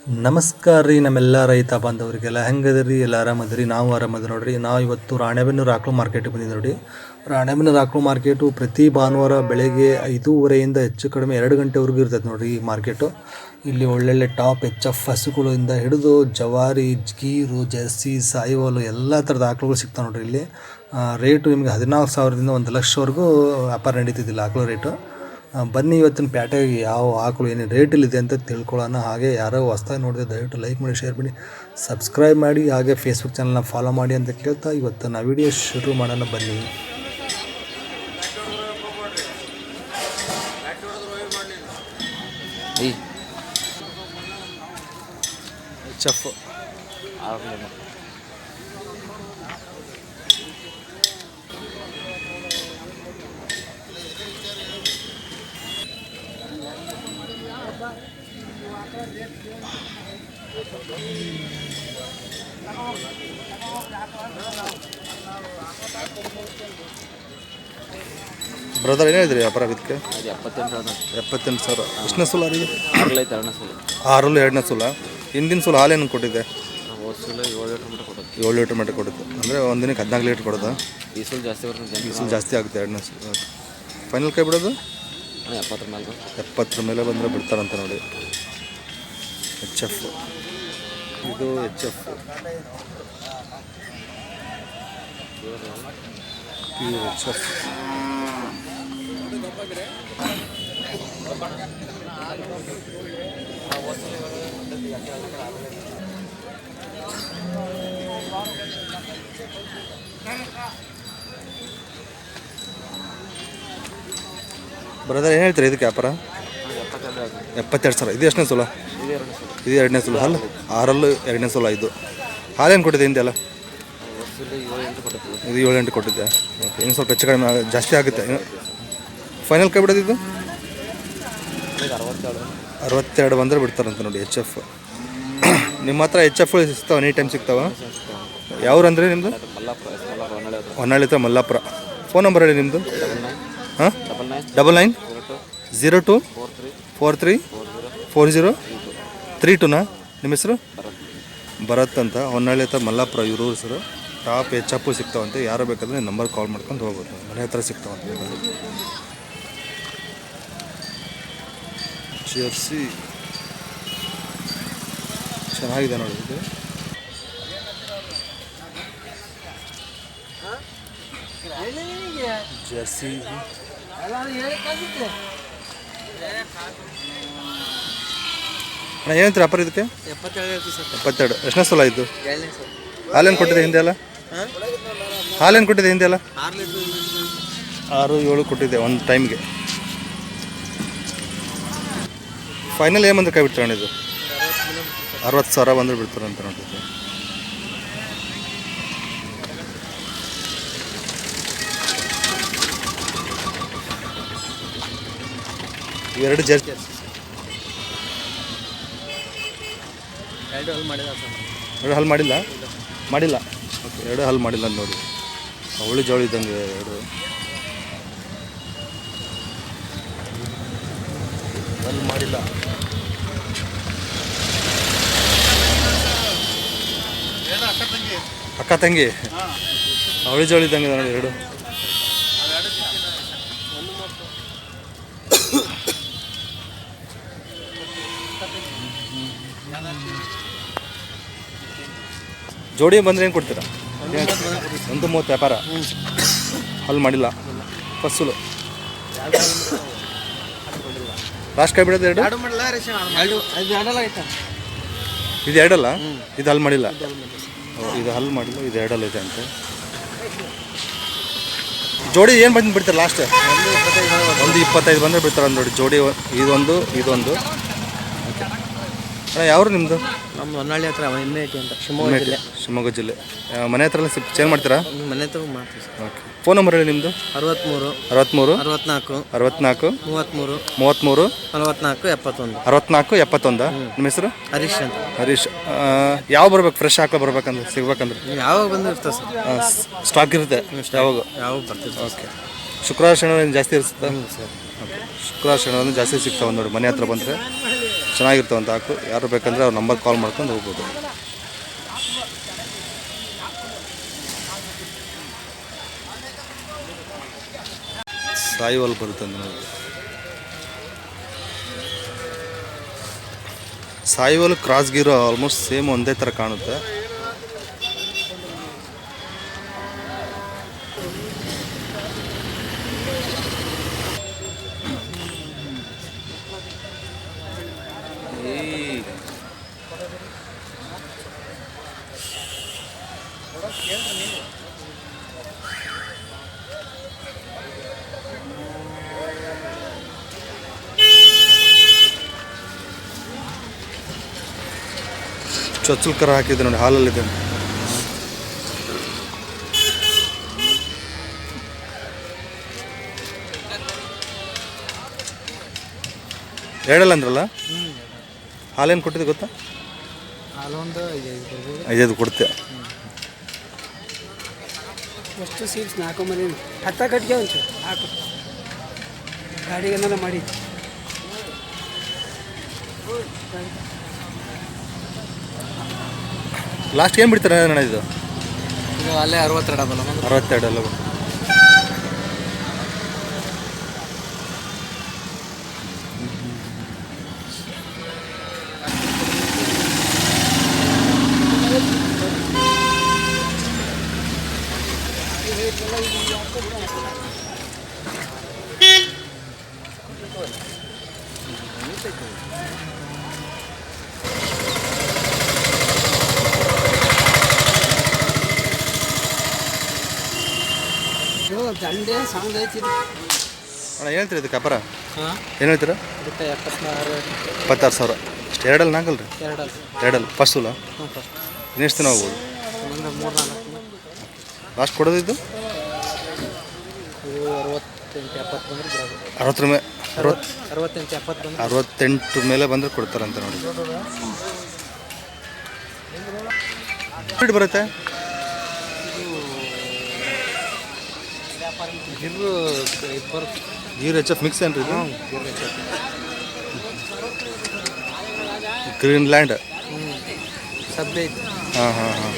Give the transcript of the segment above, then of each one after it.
ನಮಸ್ಕಾರ ರೀ ನಮ್ಮೆಲ್ಲ ರೈತ ಬಾಂಧವರಿಗೆಲ್ಲ ಹೆಂಗದ್ರಿ ಎಲ್ಲ ಆರಾಮದ್ರಿ ನಾವು ಆರಾಮದ ನೋಡ್ರಿ. ನಾವು ಇವತ್ತು ರಾಣೆಬೆನ್ನೂರು ಆಕಳು ಮಾರ್ಕೆಟಿಗೆ ಬಂದಿದ್ದು ನೋಡಿ. ರಾಣೆಬೆನ್ನೂರು ಆಕಳು ಮಾರ್ಕೆಟು ಪ್ರತಿ ಭಾನುವಾರ ಬೆಳಗ್ಗೆ 5:30 ಹೆಚ್ಚು ಕಡಿಮೆ 2 ಗಂಟೆವರೆಗೂ ಇರ್ತೈತೆ ನೋಡ್ರಿ ಈ ಮಾರ್ಕೆಟು. ಇಲ್ಲಿ ಒಳ್ಳೊಳ್ಳೆ ಟಾಪ್ ಎಚ್ ಎಫ್ ಹಸುಗಳಿಂದ ಹಿಡಿದು ಜವಾರಿ, ಗೀರು, ಜರ್ಸಿ, ಸಾಯಿವಾಲು ಎಲ್ಲ ಥರದ ಆಕಳುಗಳು ಸಿಗ್ತಾವೆ ನೋಡ್ರಿ ಇಲ್ಲಿ. ರೇಟು ನಿಮಗೆ 14,000ದಿಂದ 1,00,000ವರೆಗೂ ವ್ಯಾಪಾರ ನಡೀತಿದ್ದಿಲ್ಲ ಆಕಳು ರೇಟು. ಬನ್ನಿ ಇವತ್ತಿನ ಪ್ಯಾಟೆಗೆ ಯಾವ ಆಕಳು ಏನೇನು ರೇಟಲ್ಲಿದೆ ಅಂತ ತಿಳ್ಕೊಳ್ಳೋಣ. ಹಾಗೆ ಯಾರೋ ಹೊಸ್ದಾಗಿ ನೋಡಿದ್ರೆ ದಯವಿಟ್ಟು ಲೈಕ್ ಮಾಡಿ, ಶೇರ್ ಮಾಡಿ, ಸಬ್ಸ್ಕ್ರೈಬ್ ಮಾಡಿ, ಹಾಗೆ ಫೇಸ್ಬುಕ್ ಚಾನಲ್ನ ಫಾಲೋ ಮಾಡಿ ಅಂತ ಕೇಳ್ತಾ ಇವತ್ತು ನಾವು ವಿಡಿಯೋ ಶುರು ಮಾಡೋಣ ಬನ್ನಿ. ಚಫ್ ಬ್ರದರ್ ಏನು ಹೇಳಿದ್ರಿ ವ್ಯಾಪಾರ ಇದಕ್ಕೆ? 78,000. ಎಷ್ಟನೇ ಸೂಲ ರೀ? 6 2ನೇ ಸೂಲ. ಹಿಂದಿನ ಸೂಲ ಹಾಲೇನು ಕೊಟ್ಟಿದೆ? 7 ಲೀಟ್ರ್ ಮಟ್ಟ ಕೊಡುತ್ತೆ. ಅಂದರೆ ಒಂದು ದಿನಕ್ಕೆ 14 ಲೀಟ್ರ್ ಕೊಡೋದು. ಈ ಸೂಲ ಜಾಸ್ತಿ ಆಗುತ್ತೆ 2ನೇ ಸೂಲ. ಫೈನಲ್ ಕೈ ಬಿಡೋದು 70 ಮೇಲೆ ಬಂದರೆ ಬಿಡ್ತಾರಂತ ನೋಡಿ. ಎಚ್ ಎಫ್ ಇದು H F H F brother ಏನು ಹೇಳ್ತೀರಿ ಇದಕ್ಕೆ ವ್ಯಾಪಾರ? 72,000. ಇದು ಎಷ್ಟನೇ ಸೂಲ? ಇದು 2ನೇ ಸೂಲ. ಹಲ್ಲು 6 2ನೇ ಸೂಲ. ಇದು ಹಾಲೇನು ಕೊಟ್ಟಿದೆ ಹಿಂದೆಲ್ಲ? ಇದು 7-8 ಕೊಟ್ಟಿದ್ದೆ. ಓಕೆ, ಇನ್ನು ಸ್ವಲ್ಪ ಹೆಚ್ಚು ಕಡಿಮೆ ಜಾಸ್ತಿ ಆಗುತ್ತೆ. ಫೈನಲ್ ಕೈ ಬಿಡೋದು ಇದು 62 ಬಂದರೆ ಬಿಡ್ತಾರಂತ ನೋಡಿ. ಎಚ್ ಎಫ್ ನಿಮ್ಮ ಹತ್ರ ಎಚ್ ಎಫ್ ಸಿಗ್ತಾವೆ? ಎನಿ ಟೈಮ್ ಸಿಗ್ತಾವೆ? ಯಾವ್ರು ಅಂದರೆ ನಿಮ್ಮದು? ಹೊನ್ನಾಳಿ ಹತ್ರ ಮಲ್ಲಾಪುರ. ಫೋನ್ ನಂಬರ್ ಹೇಳಿ ನಿಮ್ಮದು. ಹಾಂ, 9902 43 40 32ನಾ? ನಿಮ್ಮ ಹೆಸರು? ಭರತ್ ಅಂತ, ಹೊನ್ನಾಳಿ ಹತ್ರ ಮಲ್ಲಾಪುರ ಇವರು ಹೆಸರು. ಟಾಪ್ ಎಚ್ ಎಫ್ ಸಿಗ್ತಾವಂತೆ. ಯಾರು ಬೇಕಾದ್ರೆ ನಂಬರ್ ಕಾಲ್ ಮಾಡ್ಕೊಂಡು ಹೋಗ್ಬೋದು. ಮನೆ ಹತ್ರ ಸಿಗ್ತಾವಂತೆ. ಜರ್ಸಿ ಚೆನ್ನಾಗಿದೆ ನೋಡಿ ಇದು. ಜರ್ಸಿ ಅಣ್ಣ ಏನಂತೀರ ವ್ಯಾಪಾರ ಇದಕ್ಕೆ? 72. ಎಷ್ಟನೇ ಸಲ ಇದ್ದು? ಹಾಲೇನು ಕೊಟ್ಟಿದೆ ಹಿಂದೆ ಎಲ್ಲ? ಹಾಲೇನು ಕೊಟ್ಟಿದೆ ಹಿಂದೆ ಎಲ್ಲ? 6 7 ಕೊಟ್ಟಿದೆ ಒಂದು ಟೈಮ್ಗೆ. ಫೈನಲ್ ಏನು ಬಂದರೆ ಕೈ ಬಿಡ್ತಾರಣ್ಣ ಇದು? 60,000 ಬಂದರೆ ಬಿಡ್ತಾರಂತ ನೋಡಿದ್ದು. ಇವೆರಡು ಜರ್ಸಿ 2 ಹಲ್ ಮಾಡಿಲ್ಲ? ಮಾಡಿಲ್ಲ. ಓಕೆ, 2 ಹಲ್ ಮಾಡಿಲ್ಲ ಅಂತ ನೋಡಿ. ಅವಳಿ ಜವಳಿ ಇದ್ದಂಗೆ 2 ಹಲ್ ಮಾಡಿಲ್ಲ. ಅಕ್ಕ ತಂಗಿ ಅವಳಿ ಜವಳಿ ಇದ್ದಂಗೆ ನೋಡಿ 2. ಜೋಡಿ ಬಂದರೆ ಏನು ಕೊಡ್ತೀರಾ? 130 ವ್ಯಾಪಾರ. ಅಲ್ಲಿ ಮಾಡಿಲ್ಲ. ಫಸ್ಟು ಲಾಸ್ಟ್ ಕೈ ಬಿಡೋದು 2. ಇದು 2 ಅಲ್ಲ? ಇದು ಹಲ್ ಮಾಡಿಲ್ಲ. ಇದು ಹಲ್ ಮಾಡಿಲ್ಲ, ಇದು 2 ಅಲ್ಲ ಇದೆ ಅಂತೆ. ಜೋಡಿ ಏನು ಬಂದು ಬಿಡ್ತಾರೆ ಲಾಸ್ಟ್? 125 ಬಂದರೆ ಬಿಡ್ತಾರೆ ನೋಡಿ ಜೋಡಿ. ಇದೊಂದು ಇದೊಂದು. ಅಣ್ಣ ಯಾವ್ರು ನಿಮ್ಮದು? ನಮ್ಮ ಹೊನ್ನಾಳಿ ಹತ್ರ M80 ಅಂತ, ಶಿವಮೊಗ್ಗ ಜಿಲ್ಲೆ. ಮನೆ ಹತ್ರ ಎಲ್ಲ ಚೇಂಜ್ ಮಾಡ್ತೀರಾ? ಮನೆ ಹತ್ರ ಮಾಡ್ತೀವಿ ಸರ್. ಓಕೆ, ಫೋನ್ ನಂಬರ್ ಹೇಳಿ ನಿಮ್ಮದು. 63 64 64 33 44 71 64 71. ನಿಮ್ಮ ಹೆಸರು? ಹರೀಶ್ ಅಂತ. ಹರೀಶ್. ಯಾವ ಬರ್ಬೇಕು? ಫ್ರೆಶ್ ಹಾಕೋ ಬರ್ಬೇಕಂದ್ರೆ ಸಿಗ್ಬೇಕಂದ್ರೆ ಯಾವಾಗ ಬಂದು ಇರ್ತದೆ ಸರ್? ಸ್ಟಾಕ್ ಇರುತ್ತೆ ಯಾವಾಗ ಬರ್ತೀವಿ? ಓಕೆ. ಶುಕ್ರವಾರ ಶನಿವಾರ ಜಾಸ್ತಿ ಇರುತ್ತೆ ಸರ್. ಸರ್. ಓಕೆ, ಶುಕ್ರವಾರ ಶನಿವಾರ ಜಾಸ್ತಿ ಸಿಗ್ತಾವೆ ನೋಡಿ ಮನೆ ಹತ್ರ ಬಂದರೆ. ಚೆನ್ನಾಗಿರ್ತಾವಂತ ಆಕಳು. ಯಾರು ಬೇಕಂದರೆ ಅವ್ರ ನಂಬರ್ ಕಾಲ್ ಮಾಡ್ಕೊಂಡು ಹೋಗ್ಬೋದು. ಸಾಯಿವಾಲ್ ಬರುತ್ತೆ ಅಂತ ನೋಡಿ. ಸಾಯಿವಾಲ್ ಕ್ರಾಸ್ ಗೀರು ಆಲ್ಮೋಸ್ಟ್ ಸೇಮ್ ಒಂದೇ ಥರ ಕಾಣುತ್ತೆ. ಚೊಚ್ಚಲು ಕರ ಹಾಕಿದೆ ನೋಡಿ, ಹಾಲಲ್ಲಿದೆ. ಎರಡಲ್ಲ ಅಂದ್ರಲ್ಲ, ಹಾಲೇನು ಕೊಟ್ಟಿದೆ ಗೊತ್ತಾ? ಹಾಲೊಂದು 5 ಕೊಡ್ತೆ. ಎಷ್ಟು ಸೀಟ್ಸ್ ಹಾಕೊಂಬರಿ ಹತ್ತ ಕಟ್ಗೆ ಒಂಚೂರು ಹಾಕು ಗಾಡಿಗೆ ಏನಾರ ಮಾಡಿ. ಲಾಸ್ಟ್ ಏನು ಬಿಡ್ತಾರೆ ಅಣ್ಣ ಇದು? ಇದು ಅಲ್ಲೇ 62 ಅದಲ್ಲ, 62 ಅಲ್ಲ. ದಂಡೆ ಸಾಂಗ್ ಐತಿ ಅಣ್ಣ ಏನು ಹೇಳ್ತೀರಿ ಇದಕ್ಕೆ ವ್ಯಾಪಾರ? ಹಾಂ, ಏನು ಹೇಳ್ತೀರಾ? ಇದಕ್ಕೆ 76. 26,000 ಅಷ್ಟು. ಎರಡಲ್ಲಿ ನಾಲ್ಕಲ್ರಿ? ಎರಡಲ್ಲಿ ಫಸ್ಟಲ್ಲ. ಫಸ್ಟ್ ಇನ್ನೆಷ್ಟು ದಿನ ಹೋಗ್ಬೋದು? ಒಂದು 3-4 ಲಾಸ್ಟ್ ಕೊಡೋದಿದ್ದು ಇದು 68-70 ಬಂದ್ರೆ ಬಿಡೋದು. 60 ಮೇಲೆ 68-70 ಬಂದ್ರೆ 68 ಮೇಲೆ ಬಂದರೆ ಕೊಡ್ತಾರಂತ ನೋಡಿ. ಬರುತ್ತೆ ಗಿರ್ರು ಇದು ಬರುತ್ತೆ. ಗೀರ್ HF ಮಿಕ್ಸ್ ಏನ್ರಿ ಇದು? ಗಿರ್ರು ಹೆಚ್ಚು. ಗ್ರೀನ್ಲ್ಯಾಂಡ್. ಸಬ್ಬೆ ಐತಿ. ಹಾಂ ಹಾಂ ಹಾಂ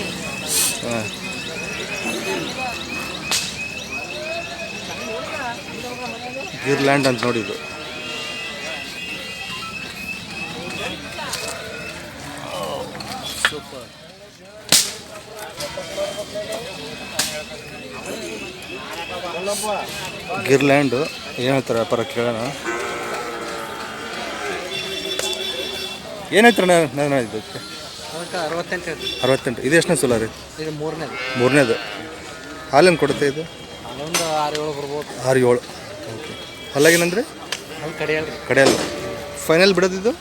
ಹಾಂ. ಗೀರ್ಲ್ಯಾಂಡ್ ಅಂತ ನೋಡಿ ಇದು. ಸೂಪರ್. ಗಿರ್ಲ್ಯಾಂಡು ಏನು ಹೇಳ್ತಾರೆ ವ್ಯಾಪಾರ ಕೇಳೋಣ. ಏನು ಹೇಳ್ತಾರೆ ನಾನು ಇದಕ್ಕೆ? ಅದಕ್ಕೆ 68 ಹೇಳ್ತೀವಿ. 68. ಇದು ಎಷ್ಟನೇ ಸಲ ರೀ? ಇದು 3ನೇದು. 3ನೇದು. ಹಾಲೇನು ಕೊಡುತ್ತೆ ಇದು? ಅದೊಂದು 6-7 ಬರ್ಬೋದು. 6-7. ಓಕೆ. ಅಲ್ಲಾಗೇನಂದ್ರೆ ಅದು ಕಡಿಯಲ್ರಿ. ಕಡೆಯಲ್ಲ. ಫೈನಲ್ ಬಿಡೋದಿದ್ದು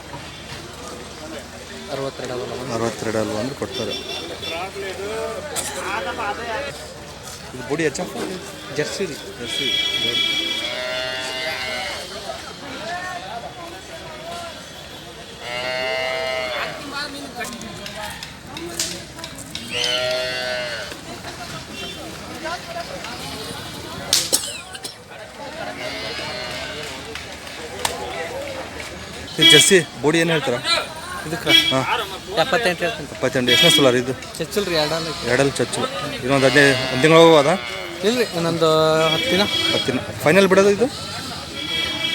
62 ಅದಲ್ಲ. 62 ಅಲ್ವಾ ಅಂದ್ರೆ ಕೊಡ್ತಾರೆ. ಇದು ಬುಡಿ HF ಜರ್ಸಿ ರೀ. ಜರ್ಸಿ. ಜರ್ಸಿ ಬೋಡಿ ಏನು ಹೇಳ್ತಾರ ಇದಕ್ಕೆ? ಹಾಂ, 78 ಹೇಳ್ತೀನಿ. 78. ಎಷ್ಟನೇ ಸಲ ಇದು? ಚಚ್ಚಲ್ರಿ ಎರಡಲ್ಲ. ಎರಡಲ್ಲಿ ಚಚ್ಚು. ಇನ್ನೊಂದು 15 ಒಂದು ತಿಂಗಳು ಅದ? ಇಲ್ರಿ, ಇನ್ನೊಂದು 10 ದಿನ. 10 ದಿನ. ಫೈನಲ್ ಬಿಡೋದು ಇದು?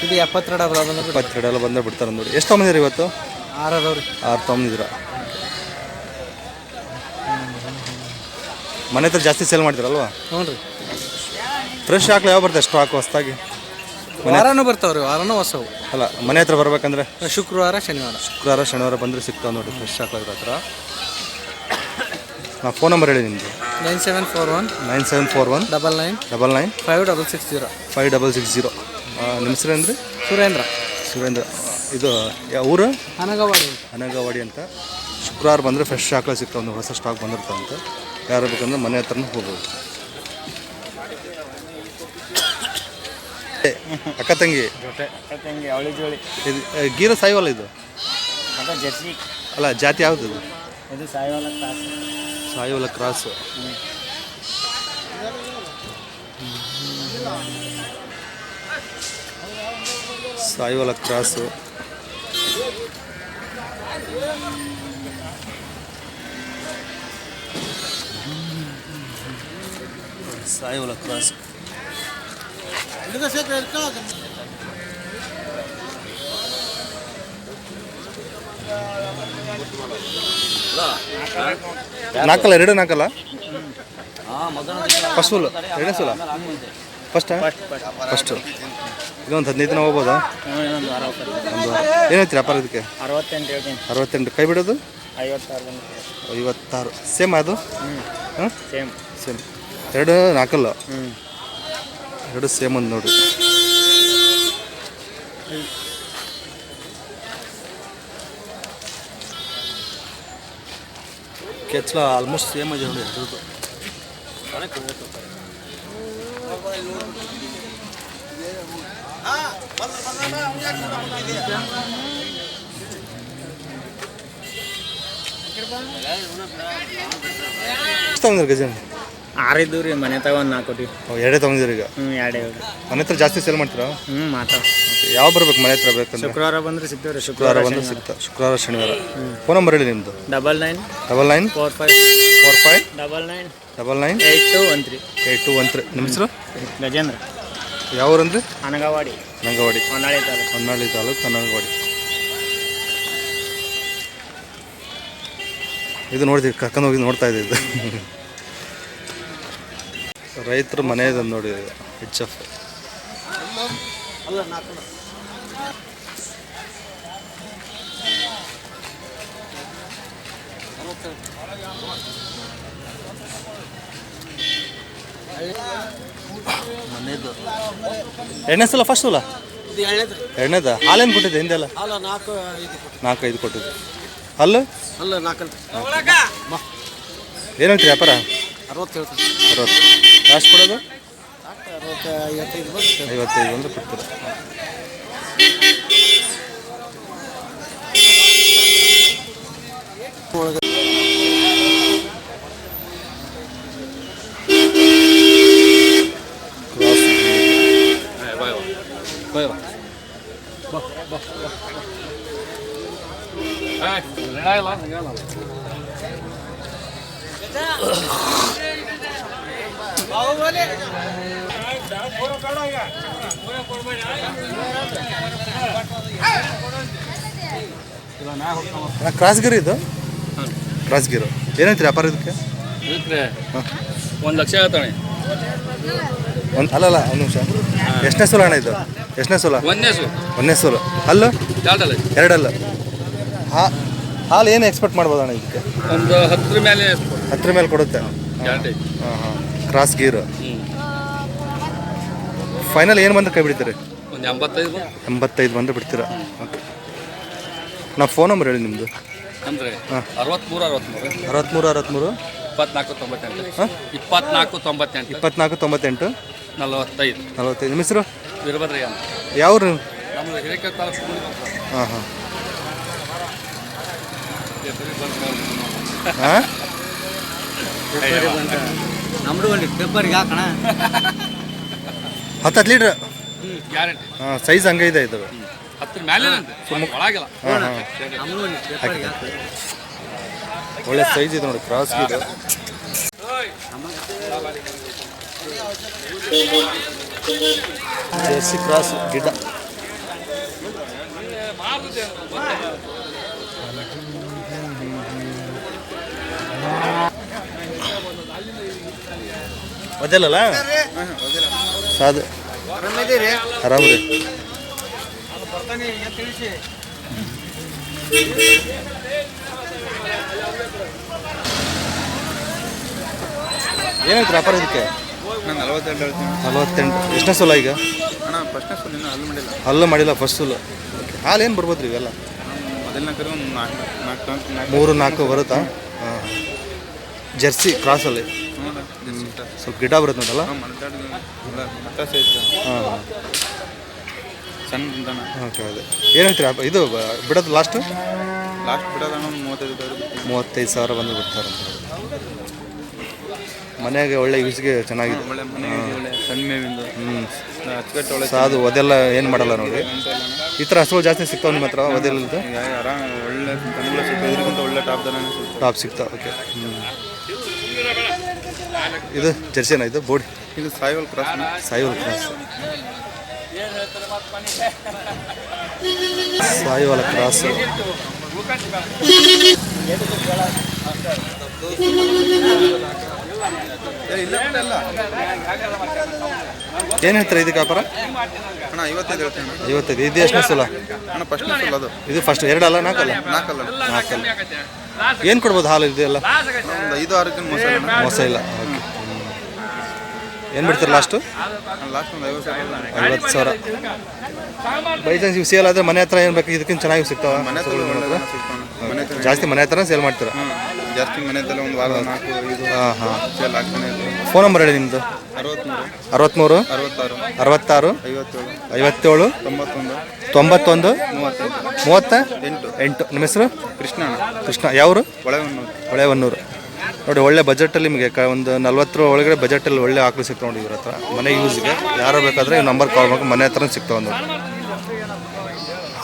ಇದು 72 ಅದ. ಅದನ್ನು 72 ಎಲ್ಲ ಬಂದರೆ ಬಿಡ್ತಾರೆ ನೋಡಿ. ಎಷ್ಟು ತೊಗೊಂಡಿದ್ದೀರಿ ಇವತ್ತು? 6 ಅದಾವ್ರಿ. 6 ತೊಗೊಂಡಿದ್ದೀರಾ? ಮನೆ ಹತ್ರ ಜಾಸ್ತಿ ಸೇಲ್ ಮಾಡ್ತೀರಲ್ವಾ? ಹ್ಞೂ ರೀ. ಫ್ರೆಶ್ ಹಾಕ್ಲಿ ಯಾವ ಬರ್ತದೆ ಸ್ಟಾಕ್ ಹೊಸ್ದಾಗಿ? ವಾರನೂ ಬರ್ತಾವ್ರಿ, ವಾರನೂ ಹೊಸವು. ಅಲ್ಲ, ಮನೆ ಹತ್ರ ಬರ್ಬೇಕಂದ್ರೆ ಶುಕ್ರವಾರ ಶನಿವಾರ. ಶುಕ್ರವಾರ ಶನಿವಾರ ಬಂದರೆ ಸಿಗ್ತಾವೆ ನೋಡಿ ಫ್ರೆಶ್ ಹಾಕ್ಲಾಗ್ರ ಹತ್ರ. ಹಾಂ, ಫೋನ್ ನಂಬರ್ ಹೇಳಿ ನಿಮ್ಮದು. 9741 9741 99 99 5660. 5660. ನಿಮ್ಮ ಹೆಸರು ಅಂದರೆ? ಸುರೇಂದ್ರ. ಸುರೇಂದ್ರ. ಇದು ಯಾವ ಊರು? ಅನಗವಾಡಿ. ಅನಗವಾಡಿ ಅಂತ. ಶುಕ್ರವಾರ ಬಂದರೆ ಫ್ರೆಶ್ ಹಾಕ್ಲ ಸಿಗ್ತಾವೆ, ಒಂದು ಹೊಸ ಸ್ಟಾಕ್ ಬಂದಿರ್ತಾವಂತ. ಯಾರು ಬೇಕಂದ್ರೆ ಮನೆ ಹತ್ರನೂ ಹೋಗ್ಬೋದು. ಅಕ್ಕ ತಂಗಿ ಅವಳಿ ಜೋಳಿ ಇದು ಗೀರ ಸಾಯಿವಲ್ಲ ಇದು? ಮತ್ತೆ ಜರ್ಸಿ ಅಲ್ಲ, ಜಾತಿ ಯಾವುದು ಇದು? ಇದು ಸಾಯಿವಾಲ ಕ್ರಾಸ್. ಸಾಯಿವಲ್ಲ ಕ್ರಾಸು. ಸಾಯಿವಲ್ಲ ಕ್ರಾಸು. ಸಾಯವಲ್ಲ ಕ್ರಾಸ್. ನಾಲ್ಕಲ್ಲ, ಎರಡು ನಾಲ್ಕಲ್ಲ, ಫಸ್ಟ್ ಫುಲ್ ಎರಡನೇ ಸಲ ಫಸ್ಟು. ಇದೊಂದು 15 ದಿನ ಹೋಗ್ಬೋದಾ? ಒಂದು ಏನು ಹೇಳ್ತೀರಿ ವ್ಯಾಪಾರ ಇದಕ್ಕೆ? 68. ಕೈ ಬಿಡೋದು 56. ಸೇಮ್ ಅದು? ಹಾಂ ಸೇಮ್. ಎರಡು ನಾಲ್ಕಲ್ಲ, ಎರಡು ಸೇಮ್ ಒಂದು ನೋಡಿರಿ. ಕೆಚ್ಚಲ ಆಲ್ಮೋಸ್ಟ್ ಸೇಮ್ ಇದೆ ನೋಡಿ ಎಲ್ರದ್ದು. ಎಷ್ಟು ಗಜ? 6 ಇದ್ದು ರೀ, ಮನೆ ತಗ ಒಂದು 4 ಕೊಟ್ಟಿವಿ. ಎರಡೇ ತೊಗೊಂಡಿರಿ ಈಗ? ಎರಡೇ. ಮನೆ ಹತ್ರ ಜಾಸ್ತಿ ಸೇಲ್ ಮಾಡ್ತೀರಾ? ಮಾತಾಡ. ಯಾವ ಬರ್ಬೇಕು ಮನೆ ಹತ್ರ ಬೇಕಂದ್ರೆ? ಶುಕ್ರವಾರ ಬಂದ್ರೆ ಸಿಗ್ತೇವೆ. ಶುಕ್ರವಾರ ಬಂದ್ರೆ ಸಿಗ್ತಾ. ಶುಕ್ರವಾರ ಶನಿವಾರ. ಫೋನ್ ನಂಬರ್ ಹೇಳಿ ನಿಮ್ಮದು. 99 45 99 8213. 8213. ನಿಮ್ಮ ಹೆಸರು? ಗಜೇಂದ್ರ. ಯಾವ ಊರಂದ್ರಿ? ಅನಗವಾಡಿ. ಹೊನ್ನಾಳಿ ತಾಲೂಕು ಅನಗವಾಡಿ. ಇದು ನೋಡ್ತೀವಿ, ಕರ್ಕೊಂಡು ಹೋಗಿ ನೋಡ್ತಾ ಇದ್ದಿದ್ದು. ರೈತರ ಮನೆ ಇದೆ ನೋಡಿ, HF. ಮನೆದು ಎರಡನೇ ಸಲ ಫಸ್ಟ್ ಸಲ? ಎರಡನೇದ. ಹಾಲೇನು ಕೊಟ್ಟಿದ್ದೆ ಹಿಂದೆಲ್ಲ? 4-5 ಕೊಟ್ಟಿದ್ದೆ. ಅಲ್ಲ ಏನು ಹೇಳ್ತೀರಿ ವ್ಯಾಪಾರ? 60. ಲಾಸ್ಟ್ ಕೊಡೋದು 55 ಅಂದ್ರೆ ಕೊಡ್ತೀರ. ಕ್ರಾಸ್ ಗಿರ್ ಇದು? ಕ್ರಾಸ್ ಗಿರು ಏನೈತ್ರಿ ವ್ಯಾಪಾರ ಇದಕ್ಕೆ? 1 ಲಕ್ಷ ಹೇಳ್ತಾನೆ. ಅಲ್ಲಲ್ಲ, ಒಂದು ನಿಮಿಷ. ಎಷ್ಟನೇ ಸೋಲ ಅಣ್ಣ ಇದು? ಎಷ್ಟನೇ ಸೋಲ? ಒಂದನೇ ಸೋಲು. ಅಲ್ಲು ಎರಡಲ್ಲ. ಹಾಲು ಏನು ಎಕ್ಸ್ಪೆಕ್ಟ್ ಮಾಡ್ಬೋದು ಅಣ್ಣ ಇದಕ್ಕೆ? ಒಂದು 10 ಮೇಲೆ ಕೊಡುತ್ತೆ. ಹಾಂ. ಕ್ರಾಸ್ ಗೀರು ಫೈನಲ್ ಏನು ಬಂದ್ರೆ ಕೈ ಬಿಡ್ತೀರಿ? ಒಂದು 85 ಬಂದರೆ ಬಿಡ್ತೀರಾ? ಓಕೆ. ನಾ ಫೋನ್ ನಂಬರ್ ಹೇಳಿ ನಿಮ್ಮದು. ಅಂದರೆ ಹಾಂ 63 24 98 45. ನಿಮ್ಮ ಹೆಸರು? ವೀರಭದ್ರಯ್ಯ. ಯಾವ್ರು? ನಮ್ಮದು ಹಿರೇಕೆರೆ ತಾಲೂಕು. ಹಾಂ ಹಾಂ ಹಾಂ. ನಮ್ದು ಒಂದು ಪೇಪರ್ಗೆ ಹಾಕೋಣ. 10 ಲೀಟ್ರ್ ಗ್ಯಾರಂಟಿ. ಹಾಂ, ಸೈಜ್ ಹಂಗೆ ಇದೆ ಇದು. 10 ಮೇಲೆ ಒಳಗಿಲ್ಲ. ಹಾಂ ಹಾಂ, ಒಳ್ಳೆ ಸೈಜ್ ಇದೆ ನೋಡಿ. ಕ್ರಾಸ್ ಇದೆ. ಜರ್ಸಿ ಕ್ರಾಸ್ ಗಿಡ್ಡ. ಒದೆಲ್ಲ ಸಾದು ಆರಾಮ್ ರೀ. ಏನಾಯ್ತು ವ್ಯಾಪಾರ ಇದಕ್ಕೆ? 48. ಎಷ್ಟನೇ ಸೋಲ ಈಗ? ಹಲ್ಲು ಮಾಡಿಲ್ಲ, ಫಸ್ಟ್ ಸೋಲು. ಹಾಲು ಏನು ಬರ್ಬೋದು ರೀ ಇವೆಲ್ಲ? 3-4 ಬರುತ್ತಾ? ಹಾಂ. ಜರ್ಸಿ ಕ್ರಾಸಲ್ಲಿ ಸ್ವಲ್ಪ ಗಿಡ ಬರುತ್ತೆ ನೋಡಲ್ಲ? ಹಾಂ ಓಕೆ. ಅದೇ ಏನು ಹೇಳ್ತೀರಿ ಇದು ಬಿಡೋದು? ಲಾಸ್ಟ್ ಬಿಡೋದು 35,000 ಬಂದು ಬಿಡ್ತಾರೆ. ಮನೆಗೆ ಒಳ್ಳೆ ಯೂಸ್ಗೆ ಚೆನ್ನಾಗಿದೆ. ಸಣ್ಣ ಮೇವಿಂದ ಸಾದು ಅದೆಲ್ಲ ಏನು ಮಾಡಲ್ಲ ನೋಡಿ. ಈ ಥರ ಹಸುಗಳು ಜಾಸ್ತಿ ಸಿಗ್ತಾವೆ ನಿಮ್ಮ ಹತ್ರ ಒದೆಲ್ಲದು ಈಗ ಆರಾಮ ಒಳ್ಳೆ ದನಗಳು ಸಿಗ್ತವೆ, ಇದಕ್ಕಿಂತ ಒಳ್ಳೆ ಟಾಪ್ ದನನೇ ಸಿಗ್ತವೆ. ಟಾಪ್ ಸಿಗ್ತಾವೆ. ಓಕೆ. ಇದು ಜರ್ಸಿನ ಇದು ಬೋಡಿ ಇದು Sahiwal cross. Sahiwal cross. ಸಾಯಿವಾಲ cross. ಏನು ಹೇಳ್ತಾರೆ ಇದಕ್ಕೆ ವ್ಯಾಪಾರ? ಅಣ್ಣ 55 ಹೇಳ್ತೇನೆ. 55. ಇದು ಎಷ್ಟನೇ ಸಲ? ಅಣ್ಣ ಫಸ್ಟ್ನೇ ಸಲ ಅದು. ಇದು ಫಸ್ಟ್ 2 ಅಲ್ಲ 4 ಅಲ್ಲ? 4 ಅಲ್ಲ. 4 ಅಲ್ಲ. ಏನು ಕೊಡ್ಬೋದು ಹಾಲು ಇದೆಲ್ಲ? ಒಂದು 5-6 ದಿನ ಮೋಸ ಇಲ್ಲ. ಮೋಸ ಇಲ್ಲ. ಓಕೆ. ಏನು ಬಿಡ್ತಾರೆ ಲಾಸ್ಟು? ಲಾಸ್ಟ್ ಒಂದು 50,000. ಬೈ ಚಾನ್ಸ್ ಇವು ಸೇಲ್ ಆದರೆ ಮನೆ ಹತ್ರ ಏನು ಬೇಕು ಇದಕ್ಕಿಂತ ಚೆನ್ನಾಗಿ ಸಿಗ್ತಾವ? ಮನೆ ಹತ್ರ ಒಳ್ಳೆ ಸಿಗ್ತಾನೆ. ಮನೆ ಹತ್ರ ಜಾಸ್ತಿ ಮನೆ ಹತ್ರ ಸೇಲ್ ಮಾಡ್ತೀರಾ? ಜಾಸ್ತಿ ಮನೆ ಹತ್ರ ಒಂದು ವಾರ 4-5 ಹಾಂ ಹಾಂ. ಸೇಲ್ ಆಗ್ತಾನೆ ಇದೆ. ಫೋನ್ ನಂಬರ್ ಹೇಳಿ ನಿಮ್ಮದು. 63 63 66 66 57 57 91 30 8. 8. ನಿಮ್ಮ ಹೆಸರು? ಕೃಷ್ಣ ಕೃಷ್ಣ. ಯಾವರು? ಒಳಗನ್ನೂರು. ಹೊಳೆಹೊನ್ನೂರು. ನೋಡಿ ಒಳ್ಳೆ ಬಜೆಟಲ್ಲಿ ನಿಮಗೆ ಒಂದು 40 ಒಳಗಡೆ ಬಜೆಟಲ್ಲಿ ಒಳ್ಳೆ ಆಕಳು ಸಿಗ್ತಾವೆ ನೋಡಿ ಇವ್ರ ಹತ್ರ. ಮನೆ ಯೂಸ್ಗೆ ಯಾರು ಬೇಕಾದರೆ ಈ ನಂಬರ್ ಕಾಲ್ ಮಾಡಿ ಮನೆ ಹತ್ರ ಸಿಗ್ತಾವೆ ನೋಡಿ.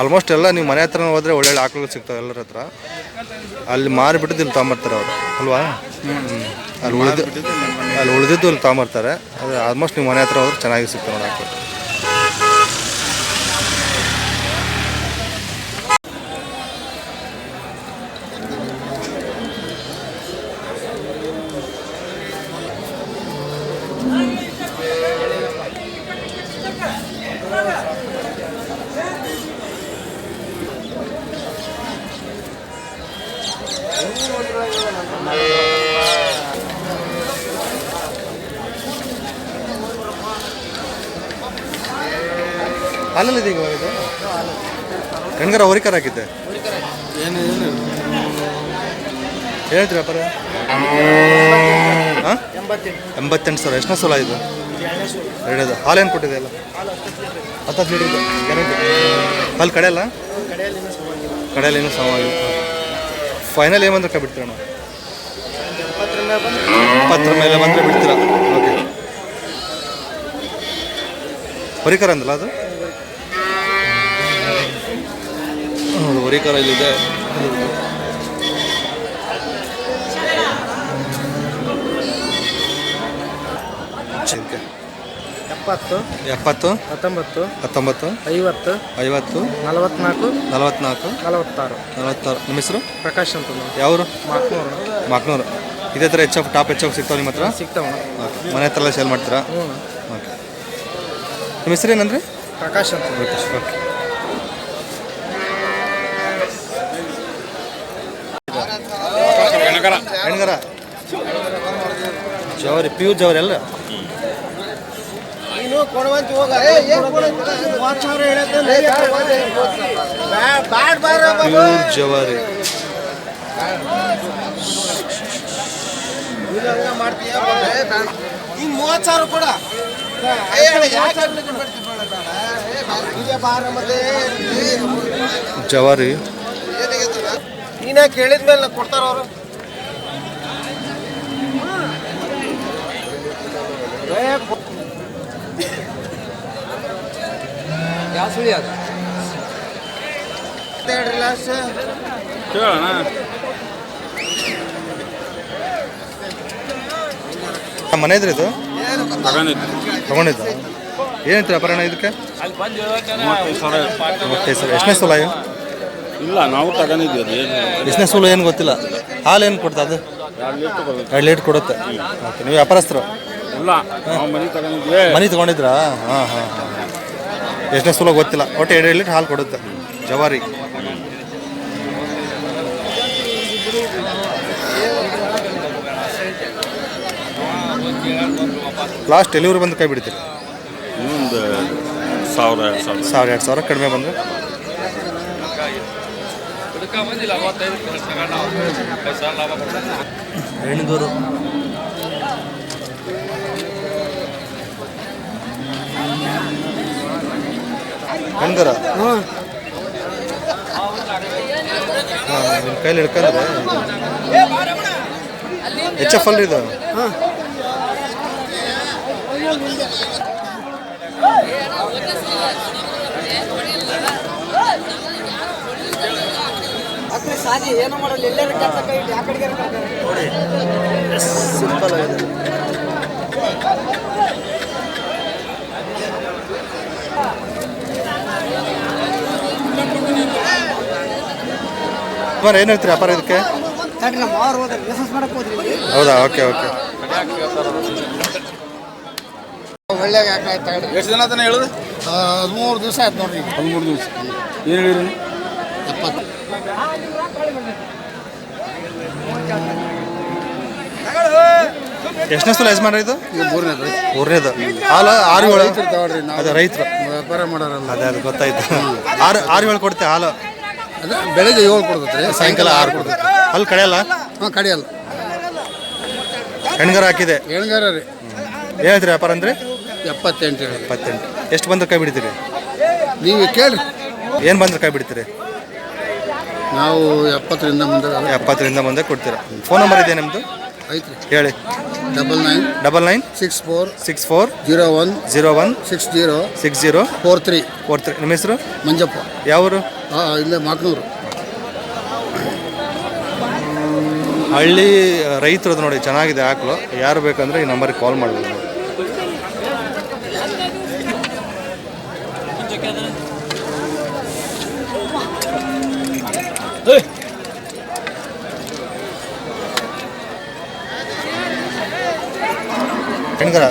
ಆಲ್ಮೋಸ್ಟ್ ಎಲ್ಲ ನೀವು ಮನೆ ಹತ್ರ ಹೋದರೆ ಒಳ್ಳೊಳ್ಳೆ ಆಕಳುಗಳು ಸಿಗ್ತಾವೆ ಎಲ್ಲರ ಹತ್ರ. ಅಲ್ಲಿ ಮಾರಿಬಿಟ್ಟು ಇಲ್ಲಿ ತೊಗೊಂಬರ್ತಾರೆ ಅವರು ಅಲ್ವಾ? ಅಲ್ಲಿ ಉಳಿದಿದ್ದು ಇಲ್ಲಿ ತೊಗೊಂಬರ್ತಾರೆ. ಅದು ಆಲ್ಮೋಸ್ಟ್ ನೀವು ಮನೆ ಹತ್ರ ಹೋದ್ರೆ ಚೆನ್ನಾಗಿ ಸಿಗ್ತಾವೆ ನೋಡಿ ಆಕಳು. ಹಾಲಲ್ಲಿದೆ ಈಗ ಇದು ಹೆಣ್ಗರ ಹೊರಿಕರ ಹಾಕಿದ್ದೆ. ಹೇಳ್ತೀರಿ ವ್ಯಾಪಾರ? ಹಾಂ 88,000. ಎಷ್ಟನೇ ಸಲ ಇದು? 2. ಹಾಲೇನು ಕೊಟ್ಟಿದೆ ಅಲ್ಲ? 10 ಲೀಟರ್ ಇದೆ ಗ್ಯಾರಂಟಿ. ಹಾಲು ಕಡೆಯಲ್ಲ? ಕಡೆಯಲ್ಲಿ ಇನ್ನೂ ಸಮವಾಗಿ. ಫೈನಲ್ ಏಮಂದ್ರೆ ಬಿಡ್ತೀರ ನಾವು? 20 ಮೇಲೆ ಬಂದರೆ ಬಿಡ್ತೀರಾ? ಓಕೆ. ಹೊರಿಕರ ಅಂದಲ್ಲ ಅದು? ಹೌದು ಹೊರಿಕರ ಇಲ್ಲಿದೆ. 70 70 19 19 50 50 44 44 46. 46. ನಿಮ್ಮ ಹೆಸರು? ಪ್ರಕಾಶ್ ಅಂತ. ಯಾವರು? ಮಾಕ್ನೂರು. ಮಾಕ್ನೂರು. ಇದೇ ಥರ ಟಾಪ್ ಹೆಚ್ಚಾಗಿ ಸಿಗ್ತಾವೆ ನಿಮ್ಮ ಹತ್ರ? ಸಿಗ್ತಾವ. ಓಕೆ. ಮನೆ ಹತ್ರ ಎಲ್ಲ ಸೇಲ್ ಮಾಡ್ತೀರಾ? ಓಕೆ. ನಿಮ್ಮ ಹೆಸರು ಏನಂದ್ರೆ? ಪ್ರಕಾಶ್ ಅಂತ. ಓಕೆ. ಹೆಣ್ಗರ ಜವರಿ ಪ್ಯೂರ್ ಜವರಿ ಅಲ್ಲ? ಪ್ಯೂರ್ ಜವಾರಿ. ಹಿಂಗೆ 30,000 ಕೂಡ ಜವಾರಿ. ನೀನೇ ಕೇಳಿದ್ಮೇಲೆ ಕೊಡ್ತಾರ ಅವರು. ಯಾವ ಸುಳಿ ಅದು ಕೇಳೋಣ. ಮನೆ ಇದ್ರಿ ಇದು ತಗೊಂಡಿದ್ದು? ಏನಂತೀರ ಅಪರಣ ಇದಕ್ಕೆ? 35,000. ಎಷ್ಟನೇ ಸೋಲ? ಇಲ್ಲ ನಾವು ತಗೊಂಡಿದ್ವಿ. ಅದು ಎಷ್ಟನೇ ಸೋಲು ಏನು ಗೊತ್ತಿಲ್ಲ. ಹಾಲು ಏನು ಕೊಡ್ತಾ ಅದು? 2 ಲೀಟ್ರ್ ಕೊಡುತ್ತೆ. ಓಕೆ. ನೀವು ವ್ಯಾಪಾರಸ್ಥರು? ಇಲ್ಲ ನಾವು ಮನೆ ತಗೊಂಡಿದ್ವಿ. ಮನೆ ತೊಗೊಂಡಿದ್ರಾ? ಹಾಂ ಹಾಂ ಹಾಂ. ಎಷ್ಟನೇ ಸೋಲ ಗೊತ್ತಿಲ್ಲ. ಒಟ್ಟು 2 ಲೀಟ್ರ್ ಹಾಲು ಕೊಡುತ್ತೆ ಜವಾರಿ. ಲಾಸ್ಟ್ ಡೆಲಿವರಿ ಬಂದು ಕೈ ಬಿಡ್ತೀರಿ? ಇನ್ನೊಂದು 1,000-2,000 ಕಡಿಮೆ ಬಂದರೆ ಹೆಣ್ಗೂರು. ಹೆಣ್ಗರ? ಹಾಂ ನಿಮ್ಮ ಕೈಲಿ ಹಿಡ್ಕೊಂಡ್ರೆ HF ಅಲ್ರಿ ಇದು? ಹಾಂ. ಅಕ್ರೆ ಸಾಜಿ ಏನೋ ಮಾಡಲ್ಲ ಎಲ್ಲರೂ ಕೆಲಸ ಕೈ ಇಟ್ಟು ಆ ಕಡೆಗೆ ನೋಡಿ ಸಿಂಪಲ್ ಆಗಿದೆ. ಸುಮಾರು ಏನು ಹೇಳ್ತೀರಿ ವ್ಯಾಪಾರ ಇದಕ್ಕೆ? ತಡ್ರಿ ನಮ್ಮ ಅವ್ರು ಹೋದ್ರೆ ಬಿಸ್ನೆಸ್ ಮಾಡಕ್ಕೆ ಹೋದ್ರಿ ಇಲ್ಲಿ. ಹೌದಾ? Okay okay. ಎಷ್ಟು ದಿನ ತಾನೇ ಹೇಳುದು? 13 ದಿವಸ ಆಯ್ತು ನೋಡ್ರಿ. 13 ದಿವಸ. ಏನು ಹೇಳಿರಿ? 70. ಎಷ್ಟನೇ ಸಲ ಯಜಮಾನ ಇದು? ಇದು ಮೂರನೇದು. ಮೂರನೇದು. ಹಾಲು 6 7 ತಗೊಳ್ರಿ ನಾವು ಅದೇ ರೈತರು ವ್ಯಾಪಾರ ಮಾಡೋರಲ್ಲ. ಅದೇ ಅದು ಗೊತ್ತಾಯ್ತು. 6 7 ಕೊಡುತ್ತೆ ಹಾಲು. ಅದೇ ಬೆಳಗ್ಗೆ 7 ಕೊಡ್ತೈತೆ ರೀ, ಸಾಯಂಕಾಲ 6 ಕೊಡುತ್ತೆ. ಅಲ್ಲಿ ಕಡೆಯಲ್ಲ? ಹಾಂ ಕಡಿಯಲ್ಲ. ಹೆಣ್ಗಾರ ಹಾಕಿದೆ. ಹೆಣ್ಗಾರ ರೀ. ಏನು ಹೇಳ್ತೀರಿ ವ್ಯಾಪಾರ ಅಂದರೆ? 78 ಹೇಳಿ. 28. ಎಷ್ಟು ಬಂದ್ರೆ ಕೈ ಬಿಡ್ತೀರಿ? ನೀವು ಕೇಳ್ರಿ. ಏನು ಬಂದ್ರೆ ಕೈ ಬಿಡ್ತೀರಿ? ನಾವು 70ರಿಂದ ಮುಂದೆ 70ರಿಂದ ಮುಂದೆ ಕೊಡ್ತೀರಾ. ಫೋನ್ ನಂಬರ್ ಇದೆ ನಿಮ್ಮದು? ಐತ್ರಿ. ಹೇಳಿ. 99 64 64 01 01 60 60 43 43. ನಿಮ್ಮ ಹೆಸರು? ಮಂಜಪ್ಪ. ಯಾವರು? ಇಲ್ಲೇ ಮಾಕ್ನೂರು. ಹಳ್ಳಿ ರೈತರದು ನೋಡಿ, ಚೆನ್ನಾಗಿದೆ ಆಕಳು. ಯಾರು ಬೇಕಂದ್ರೆ ಈ ನಂಬರಿಗೆ ಕಾಲ್ ಮಾಡ್ಬೋದು. ಹೆಣ್ಗರ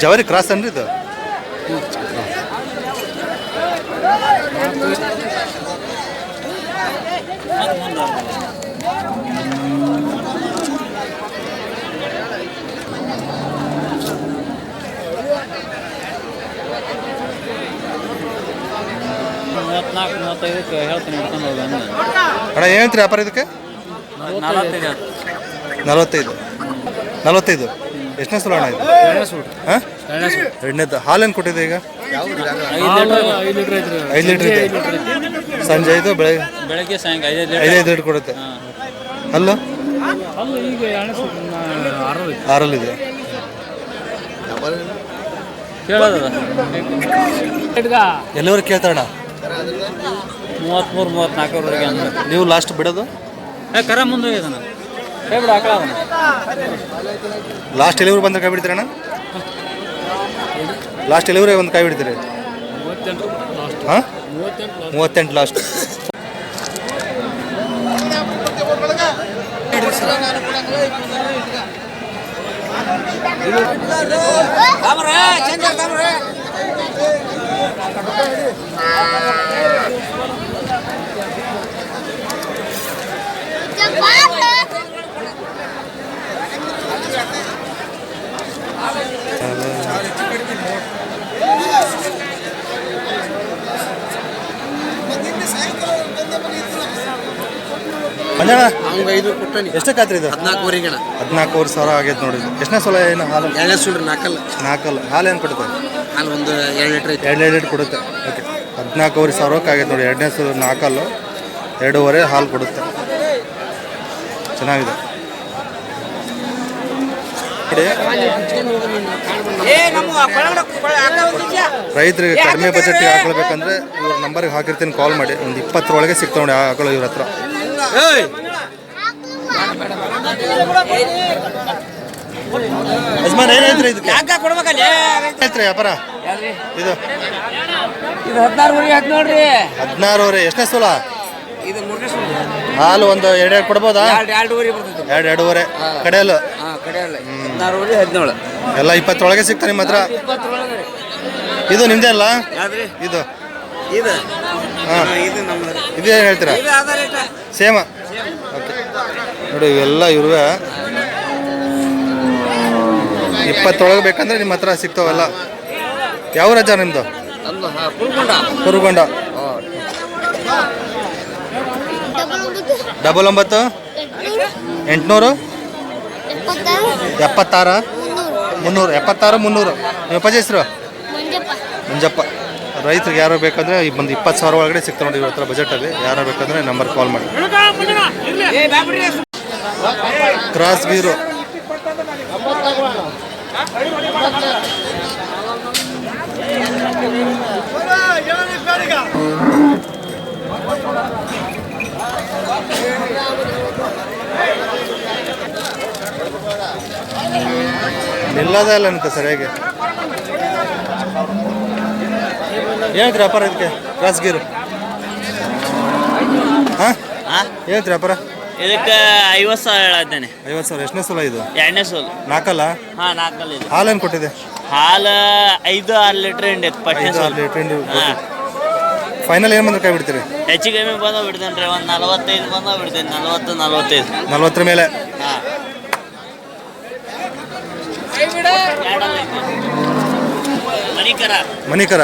ಜವಾರಿ ಕ್ರಾಸ್ ಅನ್ರಿ ಇದು? ಅಣ್ಣ ಏನು ಹೇಳ್ತೀರಿ ವ್ಯಾಪಾರ ಇದಕ್ಕೆ? 45. ಎಷ್ಟನೇ ಸಲ ಅಣ್ಣ ಇದು? ಹಾಂ, ಎರಡನೇದು. ಹಾಲೇನು ಕೊಟ್ಟಿದೆ ಈಗ? 5 ಲೀಟ್ರ್ ಇದೆ. ಸಂಜೆ ಇದು ಬೆಳಗ್ಗೆ ಸಾಯಂಕಾಲ 5 ಲೀಟ್ರ್ ಕೊಡುತ್ತೆ. ಅಲ್ಲೂ 6 ಇದೆ. ಎಲ್ಲಿವರೆಗೆ ಕೇಳ್ತಾರಣ್ಣ? 33-34 ಅಂದ್ರೆ ನೀವು ಲಾಸ್ಟ್ ಬಿಡೋದು? ಕರ ಮುಂದೆ ಬಿಡ ಲಾಸ್ಟ್ ಎಲ್ಲಿವರೆಗೆ ಬಂದ್ರೆ ಕೈ ಬಿಡ್ತೀರಣ್ಣ? ಲಾಸ್ಟ್ ಎಲ್ಲಿವರೆಗೆ ಒಂದು ಕೈ ಬಿಡ್ತೀರಿ? ಹಾಂ, 38 ಲಾಸ್ಟ್. ಮಂಜಣ್ಣ ಎಷ್ಟಕ್ಕಾತ್ರಿ ಇದು? 14,000 ಆಗೈತೆ ನೋಡಿ. ಎಷ್ಟನೇ ಸಲ ಏನು ಹಾಲು? 4 ಹಾಲು ಏನು ಕೊಡುತ್ತೆ? ಹಾಲು ಒಂದು 2 ಲೀಟ್ರ್ ಐತೆ. 2 ಲೀಟ್ರ್ ಕೊಡುತ್ತೆ. ಓಕೆ, 14,000 ಆಗೈತೆ ನೋಡಿ. ಎರಡನೇ ಸಲ 4 2.5 ಹಾಲು ಕೊಡುತ್ತೆ. ಚೆನ್ನಾಗಿದೆ. ರೈತರಿಗೆ ಕಡಿಮೆ ಬಜೆಟ್ಗೆ ಹಾಕೊಳ್ಬೇಕಂದ್ರೆ ಇವ್ರ ನಂಬರ್ಗೆ ಹಾಕಿರ್ತೀನಿ, ಕಾಲ್ ಮಾಡಿ. ಒಂದು 20 ಒಳಗೆ ಸಿಗ್ತಾವೆ ನೋಡಿ ಹಾಕೊಳ್ಳೋ ಇವ್ರ ಹತ್ರ. ಯಜಮಾನ್ ಏನು ಹೇಳ್ತೀರಿ ಇದಕ್ಕೆ? ಹೇಳ್ತೀರಿ ವ್ಯಾಪಾರ ಇದು? 16,000. ಎಷ್ಟನೇ ಸಲ? ಹಾಲು ಒಂದು 2 ಕೊಡ್ಬೋದಾ? 2.5 ಕಡೆಯಲ್ಲ. ಎಲ್ಲ 20 ಒಳಗೆ ಸಿಗ್ತಾ ನಿಮ್ಮ ಹತ್ರ? ಇದು ನಿಮ್ದೇ ಅಲ್ಲ ಇದು? ಹಾಂ, ಇದೇ ಹೇಳ್ತೀರಾ? ಸೇಮ. ಓಕೆ ನೋಡಿ, ಇವೆಲ್ಲ ಇರುವೆ 20 ಒಳಗೆ ಬೇಕಂದ್ರೆ ನಿಮ್ಮ ಹತ್ರ ಸಿಗ್ತಾವಲ್ಲ. ಯಾವ ರಾಜ ನಿಮ್ಮದು? ಕುರುಗೊಂಡ. 99 800 76 300. 76 300. ನಿಮ್ಮ ಅಪ್ಪಾಜಿ ಹೆಸರು? ಮಂಜಪ್ಪ. ರೈತರಿಗೆ ಯಾರೋ ಬೇಕಂದ್ರೆ ಈ ಒಂದು 20,000 ಒಳಗಡೆ ಸಿಗ್ತಾರೆ ನೋಡಿ ಇವ್ರ ಹತ್ರ ಬಜೆಟಲ್ಲಿ. ಯಾರೋ ಬೇಕಂದ್ರೆ ನಂಬರ್ ಕಾಲ್ ಮಾಡಿ. ಕ್ರಾಸ್ ಗೀರು ನಿಲ್ಲೋದೇ ಇಲ್ಲ ಅಂತ ಸರಿಯಾಗಿ. ಏನೈತ್ರಿ ವ್ಯಾಪಾರ ಇದಕ್ಕೆ ಕ್ರಾಸ್ ಗೀರು? ಹಾಂ ಏನೈತ್ರಿ ವ್ಯಾಪಾರ? ಇದಕ್ಕೆ 50,000 ಹೇಳತ್ತೇನೆ. 50,000. ಎಷ್ಟನೇ ಸಲ ಇದು? 2ನೇ ಸೋಲು. ನಾಲ್ಕಲ್ಲ? ಹಾಂ 4 ಇದು. ಹಾಲೇನು ಕೊಟ್ಟಿದೆ? ಹಾಲು 5-6 ಲೀಟ್ರ್ ಹಿಂಡಿ ಫಸ್ಟ್ನೇ ಸೋಲು. ಹಾಂ ಫೈನಲ್ ಏನು ಬಂದ್ರೆ ಕೈ ಬಿಡ್ತೀರಿ? ಹೆಚ್ಚು ಕಮ್ಮಿ ಬಂದ ಬಿಡ್ತೇನೆ ರೀ. ಒಂದು 45 ಬಂದ ಬಿಡ್ತೇನೆ. 40-45. 40 ಮೇಲೆ. ಹಾಂ ಮಣಿಕರ.